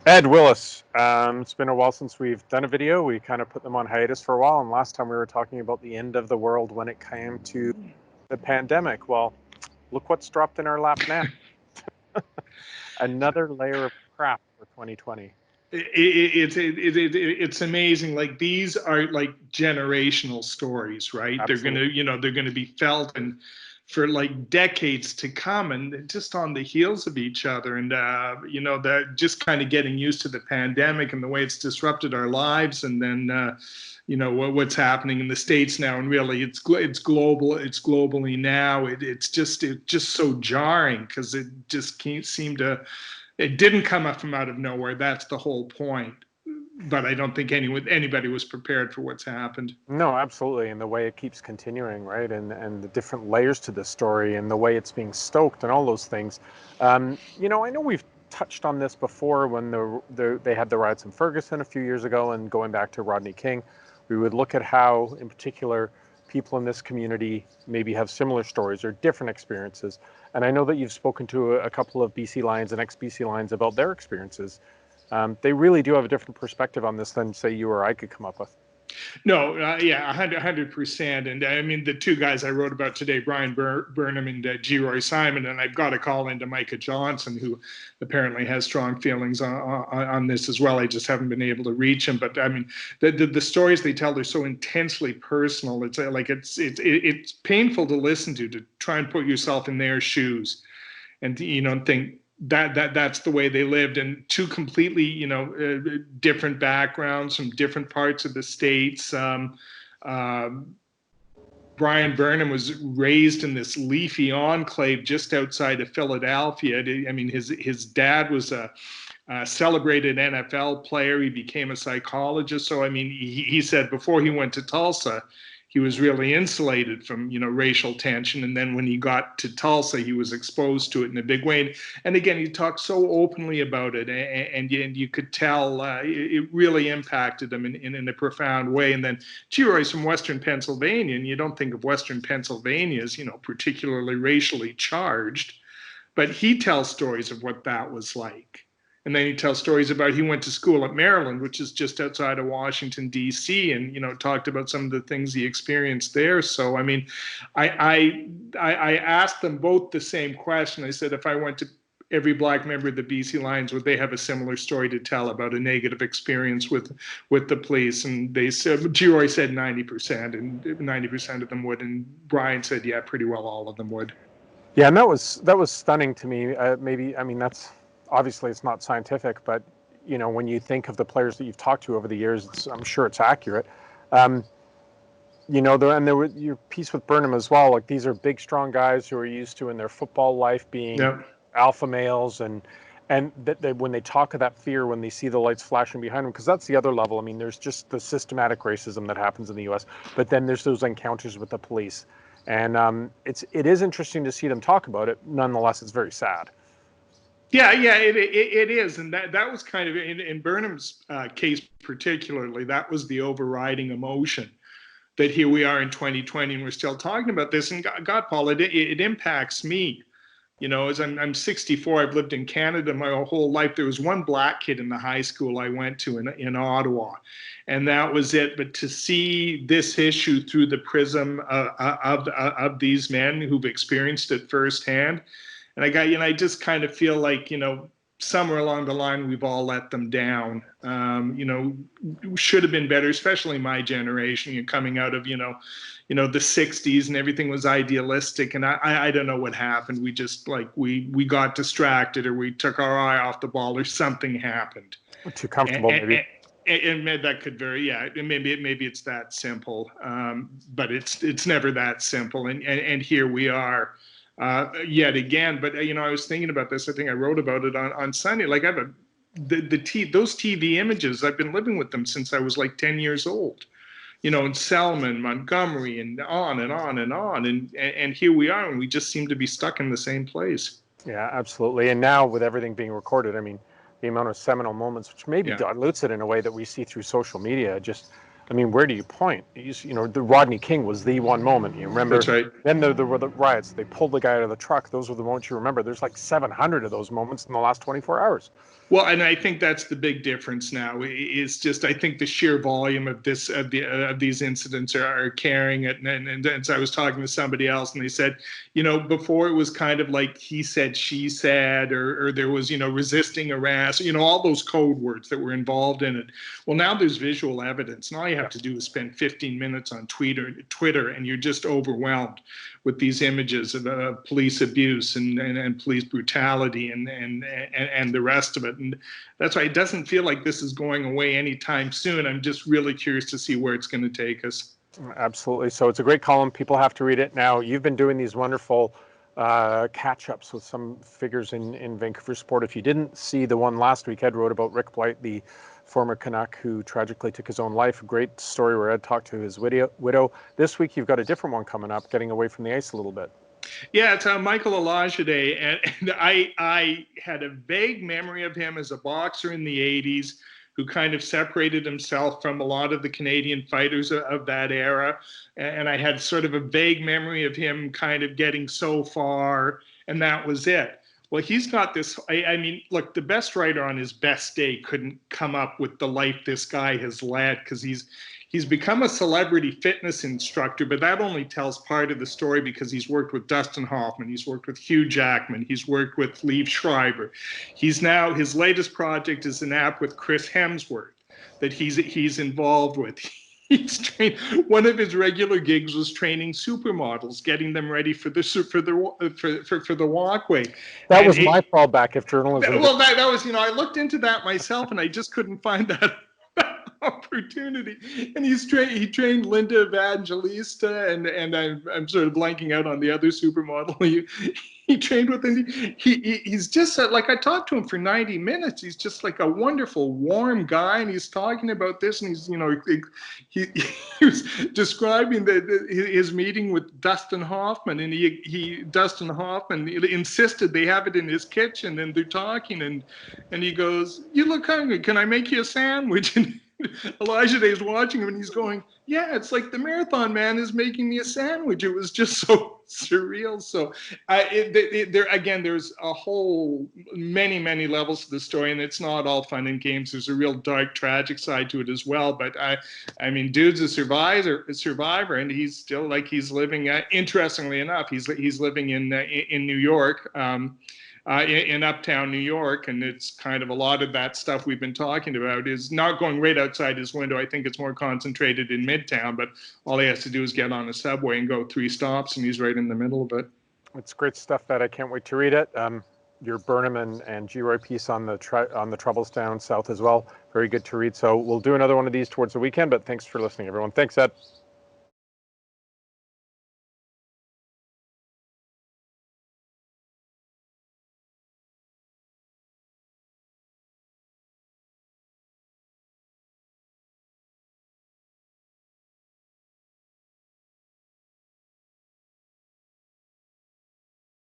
Ed Willis. It's been a while since we've done a video. We kind of put them on hiatus for a while, and last time we were talking about the end of the world when it came to the pandemic. Well, look what's dropped in our lap now. Another layer of crap for 2020. It's amazing. Like these are like generational stories, right? They're gonna, Absolutely. they're gonna be felt and for like decades to come, and just on the heels of each other. And that just kind of getting used to the pandemic and the way it's disrupted our lives, and then what's happening in the states now, and really it's global. It's globally now. It's just so jarring because it just can't seem to. It didn't come up from out of nowhere. That's the whole point. But I don't think anybody was prepared for what's happened. No, absolutely. And the way it keeps continuing, right? And the different layers to the story and the way it's being stoked and all those things. I know we've touched on this before when they had the riots in Ferguson a few years ago, and going back to Rodney King, we would look at how, in particular, people in this community maybe have similar stories or different experiences. And I know that you've spoken to a couple of BC Lions and ex-BC Lions about their experiences. They really do have a different perspective on this than, say, you or I could come up with. No, yeah, 100%. And I mean, the two guys I wrote about today, Brian Burnham and G. Roy Simon, and I've got to call into Micah Johnson, who apparently has strong feelings on this as well. I just haven't been able to reach him. But I mean, the stories they tell, they're so intensely personal. It's like it's painful to listen to try and put yourself in their shoes, and think that's the way they lived, and two completely different backgrounds from different parts of the states. Uh, Brian Burnham was raised in this leafy enclave just outside of Philadelphia. I mean, his dad was a celebrated NFL player. He became a psychologist. So I mean, he said before he went to Tulsa, he was really insulated from racial tension, and then when he got to Tulsa, he was exposed to it in a big way. And again, he talked so openly about it, and you could tell it really impacted him in a profound way. And then G-Roy's from Western Pennsylvania, and you don't think of Western Pennsylvania as particularly racially charged, but he tells stories of what that was like. And then he tells stories about he went to school at Maryland, which is just outside of Washington, D.C., and talked about some of the things he experienced there. So I mean, I asked them both the same question. I said, if I went to every black member of the BC Lions, would they have a similar story to tell about a negative experience with the police? And they said, G-Roy said 90%, and 90% of them would, and Brian said, yeah, pretty well all of them would. Yeah, and that was stunning to me. Maybe, I mean, that's obviously it's not scientific, but when you think of the players that you've talked to over the years, I'm sure it's accurate. And there was your piece with Burnham as well. Like, these are big, strong guys who are used to in their football life being Yeah. alpha males, and that when they talk of that fear when they see the lights flashing behind them, because that's the other level. I mean, there's just the systematic racism that happens in the U.S., but then there's those encounters with the police, and it is interesting to see them talk about it. Nonetheless, it's very sad. Yeah, it is, and that was kind of in Burnham's case particularly. That was the overriding emotion. That here we are in 2020, and we're still talking about this. And God, Paul, it impacts me. As I'm 64, I've lived in Canada my whole life. There was one black kid in the high school I went to in Ottawa, and that was it. But to see this issue through the prism of these men who've experienced it firsthand, and I just kind of feel like somewhere along the line we've all let them down. Should have been better, especially my generation. You're coming out of the 60s, and everything was idealistic, and I don't know what happened. We just we got distracted, or we took our eye off the ball, or something happened. Too comfortable, maybe. And that could vary. Yeah, maybe it's that simple, but it's never that simple. And here we are. Yet again, but I was thinking about this. I think I wrote about it on Sunday. Like, I have those TV images. I've been living with them since I was like 10 years old. In Selma, Montgomery, and on and on and on, and here we are, and we just seem to be stuck in the same place. Yeah, absolutely. And now with everything being recorded, I mean, the amount of seminal moments, which maybe dilutes it in a way that we see through social media, just. I mean, where do you point? The Rodney King was the one moment you remember. That's right. Then there were the riots. They pulled the guy out of the truck. Those were the moments you remember. There's like 700 of those moments in the last 24 hours. Well, and I think that's the big difference now. Is just I think the sheer volume of these incidents are carrying it. And so I was talking to somebody else, and they said, before it was kind of like he said, she said, or there was resisting arrest, all those code words that were involved in it. Well, now there's visual evidence, and all you have to do is spend 15 minutes on Twitter, and you're just overwhelmed with these images of police abuse and police brutality and the rest of it. And that's why it doesn't feel like this is going away anytime soon. I'm just really curious to see where it's going to take us. Absolutely. So it's a great column. People have to read it. Now, you've been doing these wonderful catch-ups with some figures in Vancouver sport. If you didn't see the one last week, Ed wrote about Rick Blight, the former Canuck who tragically took his own life. A great story where Ed talked to his widow. This week, you've got a different one coming up, getting away from the ice a little bit. Yeah, it's Michael Olajide, and I had a vague memory of him as a boxer in the 80s who kind of separated himself from a lot of the Canadian fighters of that era. And I had sort of a vague memory of him kind of getting so far, and that was it. Well, he's got this. I mean, look, the best writer on his best day couldn't come up with the life this guy has led, because he's become a celebrity fitness instructor, but that only tells part of the story because he's worked with Dustin Hoffman, he's worked with Hugh Jackman, he's worked with Liev Schreiber. His latest project is an app with Chris Hemsworth that he's involved with. He's trained. One of his regular gigs was training supermodels, getting them ready for the walkway. That was my fallback if journalism. Well, that was I looked into that myself, and I just couldn't find that opportunity. And he trained Linda Evangelista, and I'm sort of blanking out on the other supermodel he trained with. And he's just like, I talked to him for 90 minutes. He's just like a wonderful, warm guy, and he's talking about this, and he's he was describing his meeting with Dustin Hoffman, and Dustin Hoffman insisted they have it in his kitchen, and they're talking, and he goes, "You look hungry. Can I make you a sandwich?" And Elijah Day is watching him, and he's going, "Yeah, it's like the Marathon Man is making me a sandwich." It was just so surreal. So there's a whole many levels to the story, and it's not all fun and games. There's a real dark, tragic side to it as well. But I mean, dude's a survivor, and he's still he's living. Interestingly enough, he's living in New York. In uptown New York, and it's kind of a lot of that stuff we've been talking about is not going right outside his window. I think it's more concentrated in Midtown, but all he has to do is get on a subway and go 3 stops, and he's right in the middle of it. It's great stuff, Ed. I can't wait to read it. Your Burnham and G-Roy piece on the troubles down south as well. Very good to read. So we'll do another one of these towards the weekend, but thanks for listening, everyone. Thanks, Ed.